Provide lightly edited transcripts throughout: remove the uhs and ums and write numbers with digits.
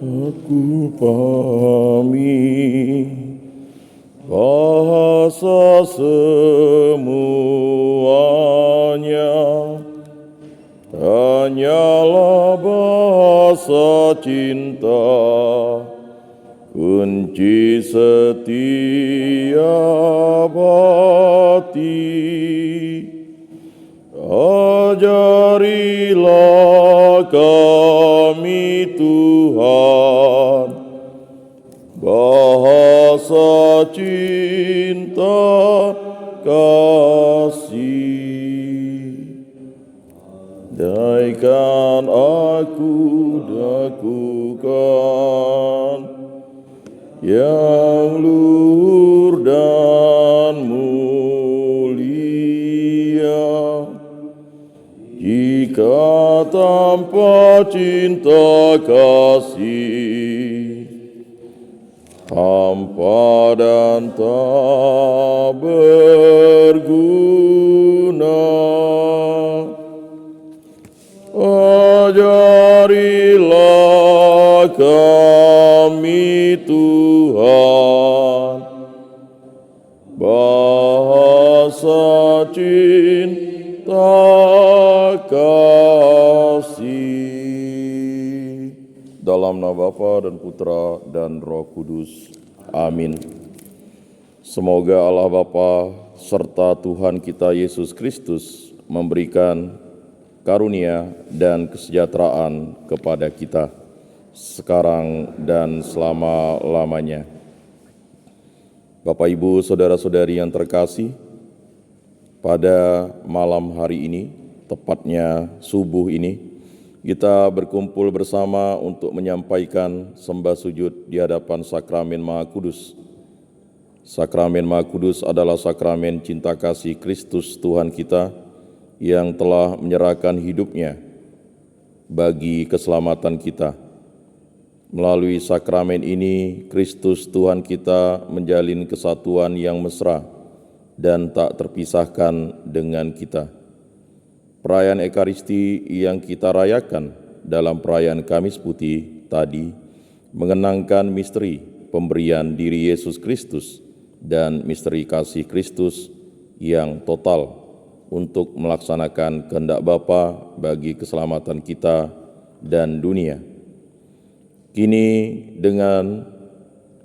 Aku pahami bahasa semuanya hanyalah bahasa cinta, kunci setiap hati. Ajarilah kami Tuhan bahasa cinta kasih. Daikan aku lakukan yang luhur dan mulia, jika tanpa cinta kasih hampa dan tak berguna. Ajarilah kami Tuhan bahasa cinta kasih. Dalam nama Bapa dan Putra dan Roh Kudus. Amin. Semoga Allah Bapa serta Tuhan kita Yesus Kristus memberikan karunia dan kesejahteraan kepada kita sekarang dan selama-lamanya. Bapak, Ibu, Saudara-saudari yang terkasih, pada malam hari ini, tepatnya subuh ini, kita berkumpul bersama untuk menyampaikan sembah sujud di hadapan Sakramen Maha Kudus. Sakramen Maha Kudus adalah sakramen cinta kasih Kristus Tuhan kita yang telah menyerahkan hidupnya bagi keselamatan kita. Melalui sakramen ini, Kristus Tuhan kita menjalin kesatuan yang mesra dan tak terpisahkan dengan kita. Perayaan Ekaristi yang kita rayakan dalam perayaan Kamis Putih tadi mengenangkan misteri pemberian diri Yesus Kristus dan misteri kasih Kristus yang total untuk melaksanakan kehendak Bapa bagi keselamatan kita dan dunia. Kini dengan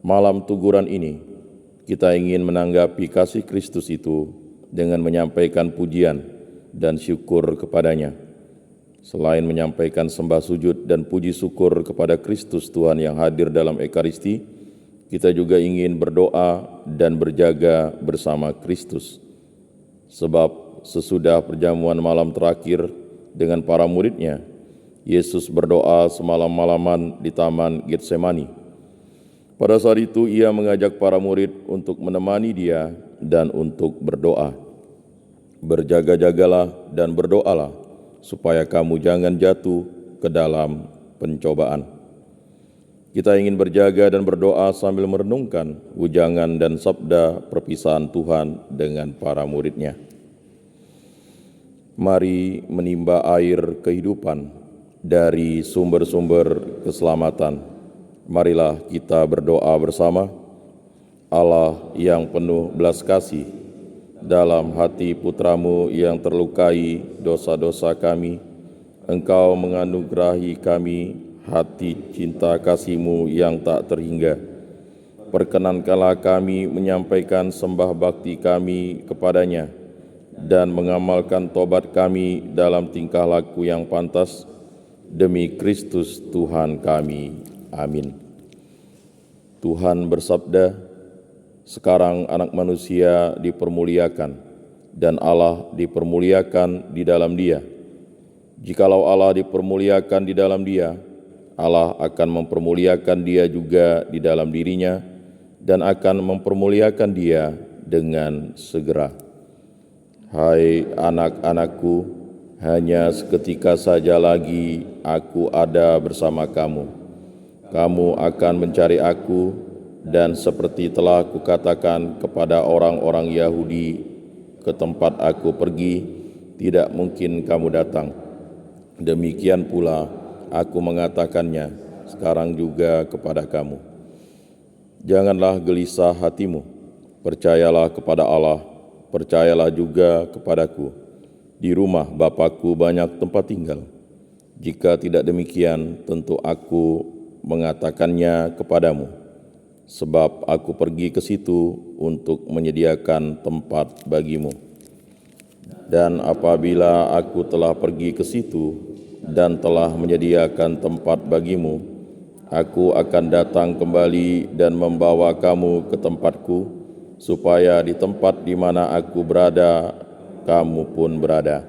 malam teguran ini, kita ingin menanggapi kasih Kristus itu dengan menyampaikan pujian dan syukur kepadanya. Selain menyampaikan sembah sujud dan puji syukur kepada Kristus Tuhan yang hadir dalam Ekaristi, kita juga ingin berdoa dan berjaga bersama Kristus. Sebab sesudah perjamuan malam terakhir dengan para muridnya, Yesus berdoa semalam-malaman di Taman Getsemani. Pada saat itu ia mengajak para murid untuk menemani dia dan untuk berdoa. Berjaga-jagalah dan berdoalah supaya kamu jangan jatuh ke dalam pencobaan. Kita ingin berjaga dan berdoa sambil merenungkan ujangan dan sabda perpisahan Tuhan dengan para muridnya. Mari menimba air kehidupan dari sumber-sumber keselamatan. Marilah kita berdoa bersama. Allah yang penuh belas kasih, dalam hati putramu yang terlukai dosa-dosa kami, Engkau menganugerahi kami hati cinta kasih-Mu yang tak terhingga. Perkenankanlah kami menyampaikan sembah bakti kami kepadanya dan mengamalkan tobat kami dalam tingkah laku yang pantas demi Kristus Tuhan kami. Amin. Tuhan bersabda, sekarang anak manusia dipermuliakan dan Allah dipermuliakan di dalam dia. Jikalau Allah dipermuliakan di dalam dia, Allah akan mempermuliakan dia juga di dalam dirinya dan akan mempermuliakan dia dengan segera. Hai anak-anakku, hanya seketika saja lagi aku ada bersama kamu. Kamu akan mencari aku, dan seperti telah kukatakan kepada orang-orang Yahudi, ke tempat aku pergi, tidak mungkin kamu datang. Demikian pula aku mengatakannya sekarang juga kepada kamu. Janganlah gelisah hatimu, percayalah kepada Allah, percayalah juga kepadaku. Di rumah Bapakku banyak tempat tinggal. Jika tidak demikian, tentu aku mengatakannya kepadamu, sebab aku pergi ke situ untuk menyediakan tempat bagimu. Dan apabila aku telah pergi ke situ dan telah menyediakan tempat bagimu, aku akan datang kembali dan membawa kamu ke tempatku, supaya di tempat di mana aku berada, kamu pun berada.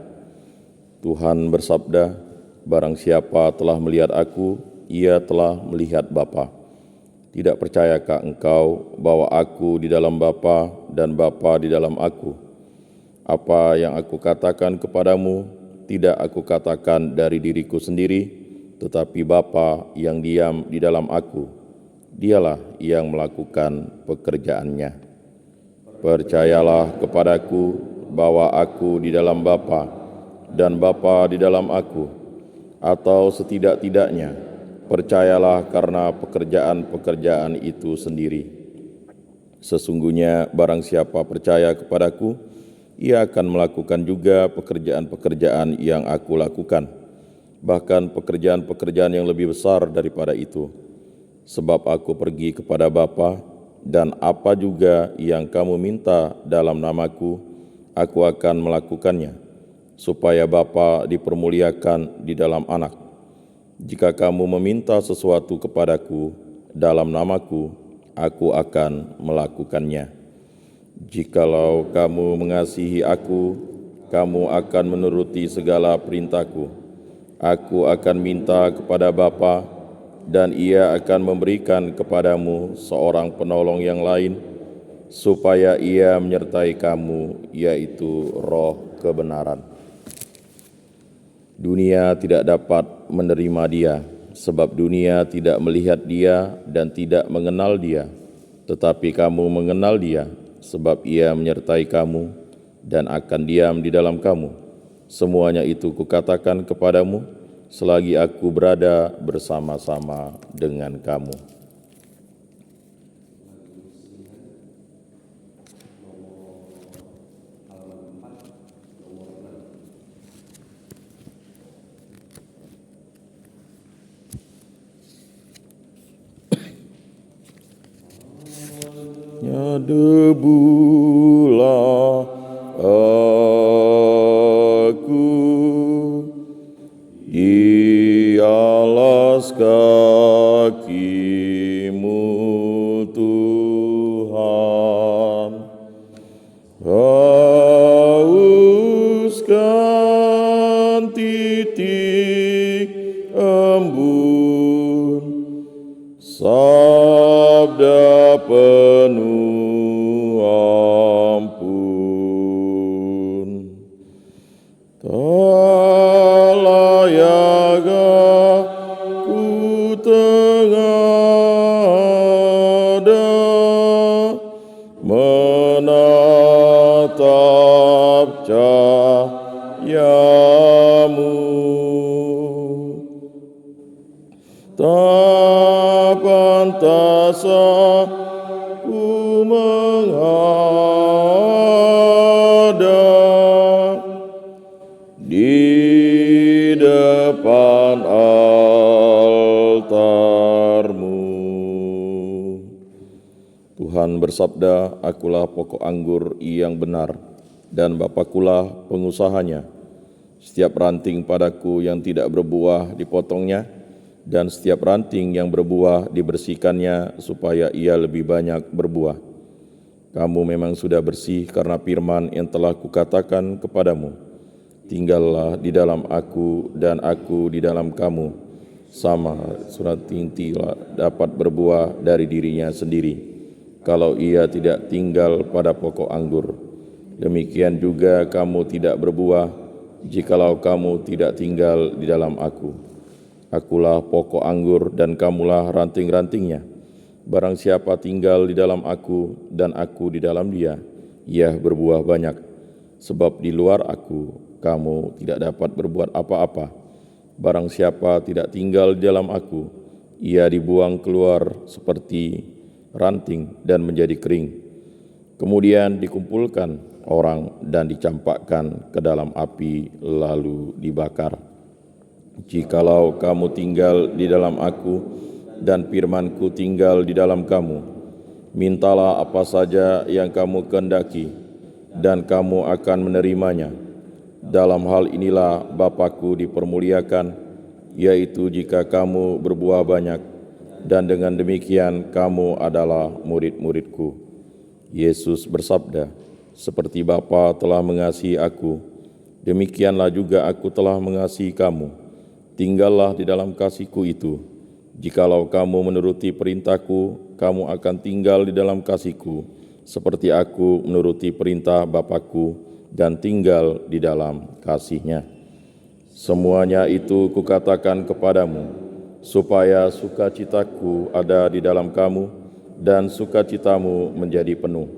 Tuhan bersabda, barang siapa telah melihat aku, ia telah melihat Bapa. Tidak percayakah engkau bahwa aku di dalam Bapa dan Bapa di dalam aku? Apa yang aku katakan kepadamu, tidak aku katakan dari diriku sendiri, tetapi Bapa yang diam di dalam aku, dialah yang melakukan pekerjaannya. Percayalah kepadaku bahwa aku di dalam Bapa dan Bapa di dalam aku, atau setidak-tidaknya percayalah karena pekerjaan-pekerjaan itu sendiri. Sesungguhnya barang siapa percaya kepadaku, ia akan melakukan juga pekerjaan-pekerjaan yang aku lakukan, bahkan pekerjaan-pekerjaan yang lebih besar daripada itu. Sebab aku pergi kepada Bapa, dan apa juga yang kamu minta dalam namaku, aku akan melakukannya, supaya Bapa dipermuliakan di dalam Anak. Jika kamu meminta sesuatu kepadaku dalam namaku, aku akan melakukannya. Jikalau kamu mengasihi aku, kamu akan menuruti segala perintahku. Aku akan minta kepada Bapa, dan Ia akan memberikan kepadamu seorang penolong yang lain, supaya Ia menyertai kamu, yaitu Roh kebenaran. Dunia tidak dapat menerima Dia, sebab dunia tidak melihat Dia dan tidak mengenal Dia. Tetapi kamu mengenal Dia, sebab Ia menyertai kamu dan akan diam di dalam kamu. Semuanya itu kukatakan kepadamu, selagi aku berada bersama-sama dengan kamu. Ya debulah aku di alas kakimu, Tuhan. Hauskan titik embun, sabda penuh ampun. Tak layak aku tengada menatap cahayamu. Tak pantas aku menghadap di depan altar-Mu. Tuhan bersabda, akulah pokok anggur yang benar, dan Bapakulah pengusahanya. Setiap ranting padaku yang tidak berbuah dipotongnya, dan setiap ranting yang berbuah dibersihkannya, supaya ia lebih banyak berbuah. Kamu memang sudah bersih karena firman yang telah kukatakan kepadamu. Tinggallah di dalam aku dan aku di dalam kamu. Sama ranting tidak dapat berbuah dari dirinya sendiri, kalau ia tidak tinggal pada pokok anggur. Demikian juga kamu tidak berbuah, jikalau kamu tidak tinggal di dalam aku. Akulah pokok anggur dan kamulah ranting-rantingnya. Barang siapa tinggal di dalam aku dan aku di dalam dia, ia berbuah banyak. Sebab di luar aku, kamu tidak dapat berbuat apa-apa. Barang siapa tidak tinggal di dalam aku, Ia dibuang keluar seperti ranting dan menjadi kering. Kemudian dikumpulkan orang dan dicampakkan ke dalam api lalu dibakar. Jikalau kamu tinggal di dalam aku dan firman-Ku tinggal di dalam kamu, mintalah apa saja yang kamu kehendaki dan kamu akan menerimanya. Dalam hal inilah Bapa-Ku dipermuliakan, yaitu jika kamu berbuah banyak, dan dengan demikian kamu adalah murid-murid-Ku. Yesus bersabda, seperti Bapa telah mengasihi aku, demikianlah juga aku telah mengasihi kamu. Tinggallah di dalam kasih-Ku itu. Jikalau kamu menuruti perintah-Ku, kamu akan tinggal di dalam kasih-Ku, seperti aku menuruti perintah Bapa-Ku dan tinggal di dalam kasih-Nya. Semuanya itu kukatakan kepadamu, supaya sukacita-Ku ada di dalam kamu, dan sukacitamu menjadi penuh.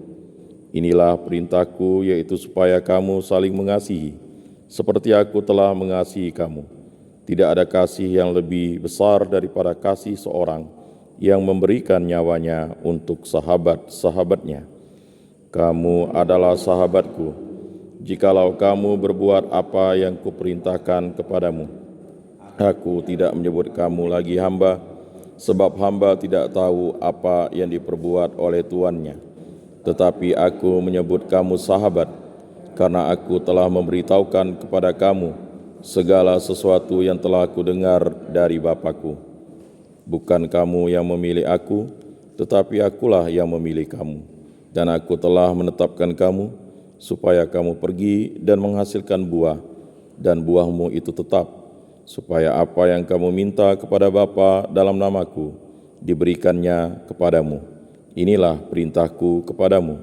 Inilah perintah-Ku, yaitu supaya kamu saling mengasihi, seperti aku telah mengasihi kamu. Tidak ada kasih yang lebih besar daripada kasih seorang yang memberikan nyawanya untuk sahabat-sahabatnya. Kamu adalah sahabat-Ku, jikalau kamu berbuat apa yang Kuperintahkan kepadamu. Aku tidak menyebut kamu lagi hamba, sebab hamba tidak tahu apa yang diperbuat oleh tuannya. Tetapi aku menyebut kamu sahabat, karena aku telah memberitahukan kepada kamu segala sesuatu yang telah aku dengar dari Bapa-Ku. Bukan kamu yang memilih aku, tetapi akulah yang memilih kamu. Dan aku telah menetapkan kamu, supaya kamu pergi dan menghasilkan buah, dan buahmu itu tetap, supaya apa yang kamu minta kepada Bapa dalam nama-Ku, diberikannya kepadamu. Inilah perintah-Ku kepadamu,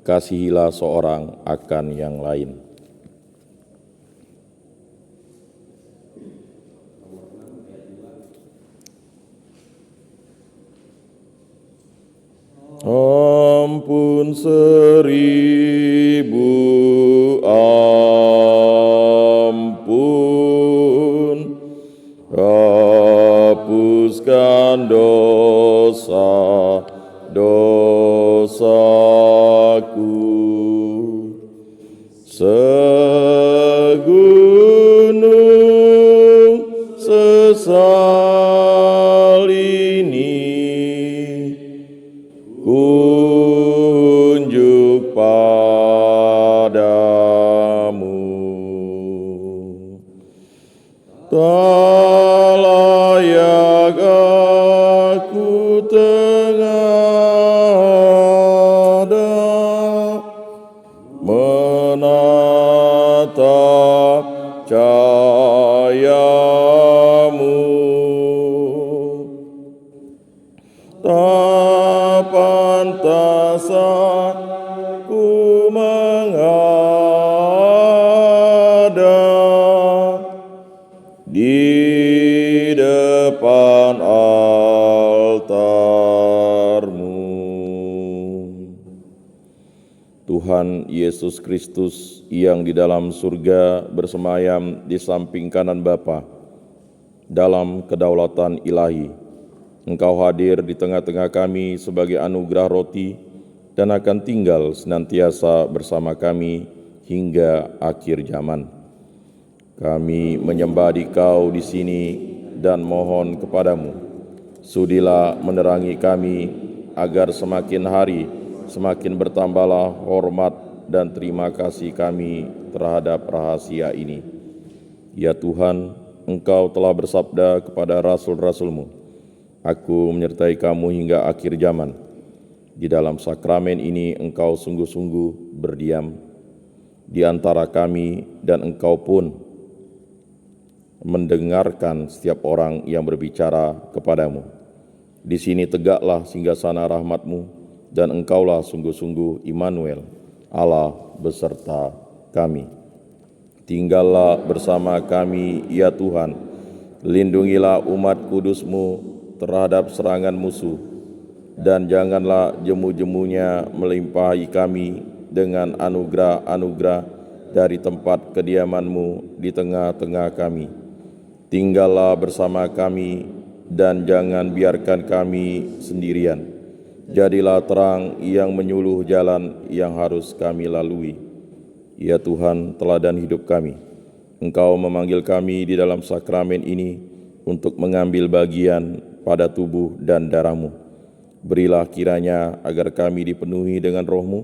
kasihilah seorang akan yang lain. Ampun 1000 ampun, hapuskan dosa-dosaku. Segunung sesal ini kunjuk padamu. Tak layak aku tengadah menatap cahayamu. Tak pantas aku menghadap di depan altar-Mu. Tuhan Yesus Kristus yang di dalam surga bersemayam di samping kanan Bapa, dalam kedaulatan ilahi, Engkau hadir di tengah-tengah kami sebagai anugerah roti dan akan tinggal senantiasa bersama kami hingga akhir zaman. Kami menyembah Dikau di sini dan mohon kepadamu, sudilah menerangi kami agar semakin hari semakin bertambahlah hormat dan terima kasih kami terhadap rahasia ini. Ya Tuhan, Engkau telah bersabda kepada rasul-rasul-Mu, Aku menyertai kamu hingga akhir zaman. Di dalam sakramen ini Engkau sungguh-sungguh berdiam di antara kami, dan Engkau pun mendengarkan setiap orang yang berbicara kepadamu. Di sini tegaklah singgasana rahmat-Mu, dan Engkaulah sungguh-sungguh Immanuel, Allah beserta kami. Tinggallah bersama kami, ya Tuhan. Lindungilah umat kudus-Mu terhadap serangan musuh, dan janganlah jemu-jemunya melimpahi kami dengan anugerah-anugerah dari tempat kediaman-Mu di tengah-tengah kami. Tinggallah bersama kami, dan jangan biarkan kami sendirian. Jadilah terang yang menyuluh jalan yang harus kami lalui. Ya Tuhan, teladan hidup kami, Engkau memanggil kami di dalam sakramen ini untuk mengambil bagian pada tubuh dan darah-Mu. Berilah kiranya agar kami dipenuhi dengan Roh-Mu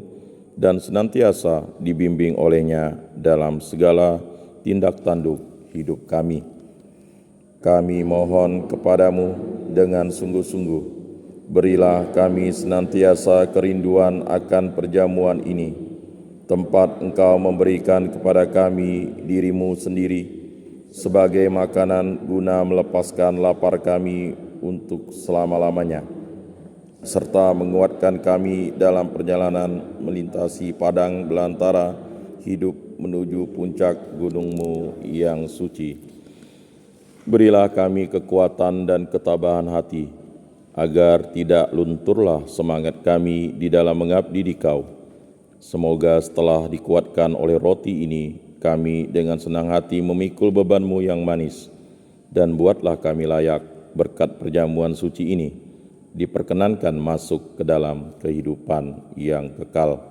dan senantiasa dibimbing olehnya dalam segala tindak tanduk hidup kami. Kami mohon kepadamu dengan sungguh-sungguh, berilah kami senantiasa kerinduan akan perjamuan ini, tempat Engkau memberikan kepada kami diri-Mu sendiri, sebagai makanan guna melepaskan lapar kami untuk selama-lamanya, serta menguatkan kami dalam perjalanan melintasi padang belantara hidup menuju puncak gunung-Mu yang suci. Berilah kami kekuatan dan ketabahan hati, agar tidak lunturlah semangat kami di dalam mengabdi di Kau. Semoga setelah dikuatkan oleh roti ini, kami dengan senang hati memikul beban-Mu yang manis, dan buatlah kami layak berkat perjamuan suci ini, diperkenankan masuk ke dalam kehidupan yang kekal.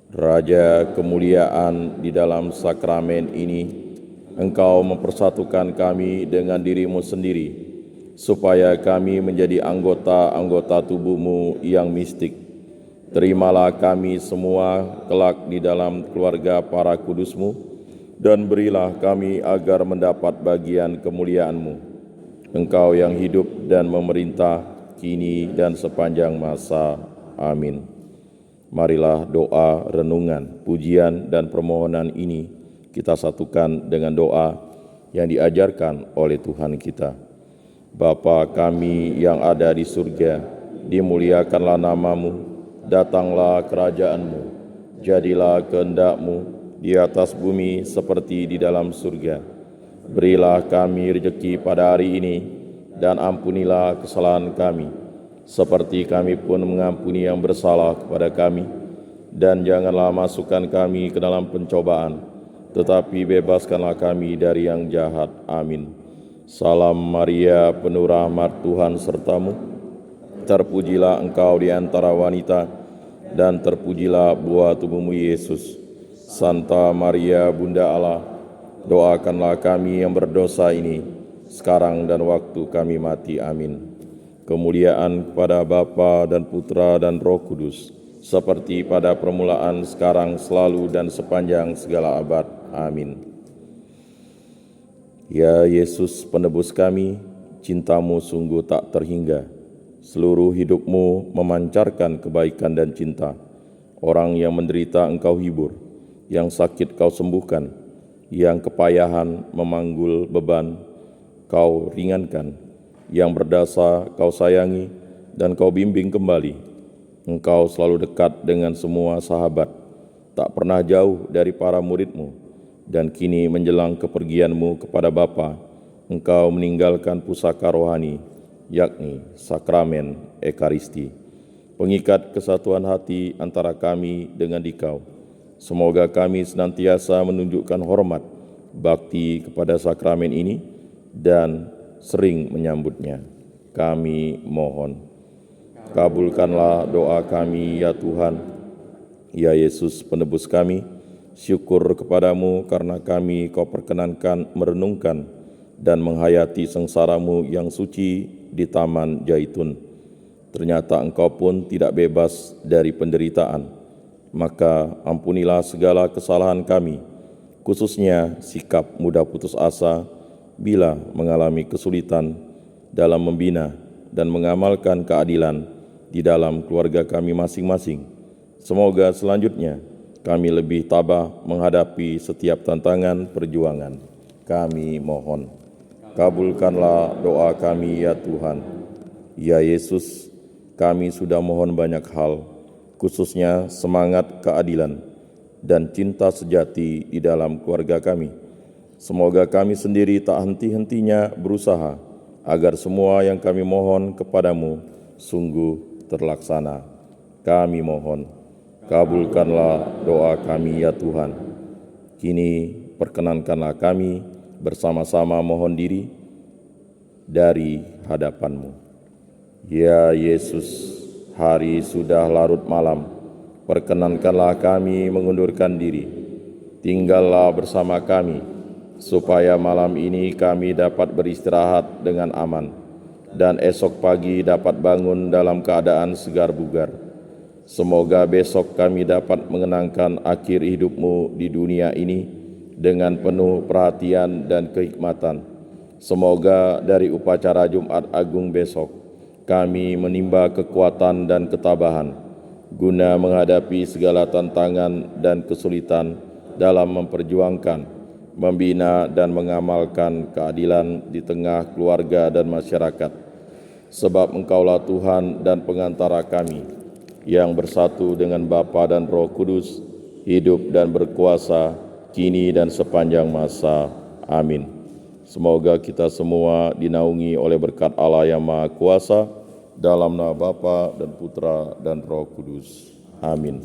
Raja kemuliaan, di dalam sakramen ini Engkau mempersatukan kami dengan diri-Mu sendiri, supaya kami menjadi anggota-anggota tubuh-Mu yang mistik. Terimalah kami semua kelak di dalam keluarga para kudus-Mu, dan berilah kami agar mendapat bagian kemuliaan-Mu. Engkau yang hidup dan memerintah kini dan sepanjang masa. Amin. Marilah doa, renungan, pujian, dan permohonan ini kita satukan dengan doa yang diajarkan oleh Tuhan kita. Bapa kami yang ada di surga, dimuliakanlah nama-Mu, datanglah kerajaan-Mu, jadilah kehendak-Mu di atas bumi seperti di dalam surga. Berilah kami rejeki pada hari ini, dan ampunilah kesalahan kami, seperti kami pun mengampuni yang bersalah kepada kami. Dan janganlah masukkan kami ke dalam pencobaan, tetapi bebaskanlah kami dari yang jahat. Amin. Salam Maria, penuh rahmat, Tuhan serta-Mu. Terpujilah Engkau di antara wanita, dan terpujilah buah tubuh-Mu, Yesus. Santa Maria, Bunda Allah, doakanlah kami yang berdosa ini, sekarang dan waktu kami mati. Amin. Kemuliaan kepada Bapa dan Putra dan Roh Kudus, seperti pada permulaan, sekarang, selalu, dan sepanjang segala abad. Amin. Ya Yesus, penebus kami, cinta-Mu sungguh tak terhingga. Seluruh hidup-Mu memancarkan kebaikan dan cinta. Orang yang menderita Engkau hibur, yang sakit Kau sembuhkan, yang kepayahan memanggul beban Kau ringankan, yang berdasa Kau sayangi, dan Kau bimbing kembali. Engkau selalu dekat dengan semua sahabat, tak pernah jauh dari para murid-Mu, dan kini menjelang kepergian-Mu kepada Bapa, Engkau meninggalkan pusaka rohani, yakni sakramen Ekaristi, pengikat kesatuan hati antara kami dengan Dikau. Semoga kami senantiasa menunjukkan hormat, bakti kepada sakramen ini, dan sering menyambutnya. Kami mohon, kabulkanlah doa kami ya Tuhan. Ya Yesus, penebus kami, syukur kepadamu karena kami Kau perkenankan merenungkan dan menghayati sengsara-Mu yang suci di Taman Zaitun. Ternyata Engkau pun tidak bebas dari penderitaan. Maka ampunilah segala kesalahan kami, khususnya sikap mudah putus asa bila mengalami kesulitan dalam membina dan mengamalkan keadilan di dalam keluarga kami masing-masing. Semoga selanjutnya kami lebih tabah menghadapi setiap tantangan perjuangan. Kami mohon, kabulkanlah doa kami ya Tuhan. Ya Yesus, kami sudah mohon banyak hal, khususnya semangat keadilan dan cinta sejati di dalam keluarga kami. Semoga kami sendiri tak henti-hentinya berusaha agar semua yang kami mohon kepadamu sungguh terlaksana. Kami mohon, kabulkanlah doa kami ya Tuhan. Kini perkenankanlah kami bersama-sama mohon diri dari hadapan-Mu. Ya Yesus, hari sudah larut malam, perkenankanlah kami mengundurkan diri. Tinggallah bersama kami, supaya malam ini kami dapat beristirahat dengan aman, dan esok pagi dapat bangun dalam keadaan segar bugar. Semoga besok kami dapat mengenangkan akhir hidup-Mu di dunia ini dengan penuh perhatian dan kehikmatan. Semoga dari upacara Jumat Agung besok, kami menimba kekuatan dan ketabahan, guna menghadapi segala tantangan dan kesulitan dalam memperjuangkan, membina dan mengamalkan keadilan di tengah keluarga dan masyarakat. Sebab Engkaulah Tuhan dan pengantara kami, yang bersatu dengan Bapa dan Roh Kudus, hidup dan berkuasa, kini dan sepanjang masa. Amin. Semoga kita semua dinaungi oleh berkat Allah yang Maha Kuasa, dalam nama Bapa dan Putra dan Roh Kudus. Amin.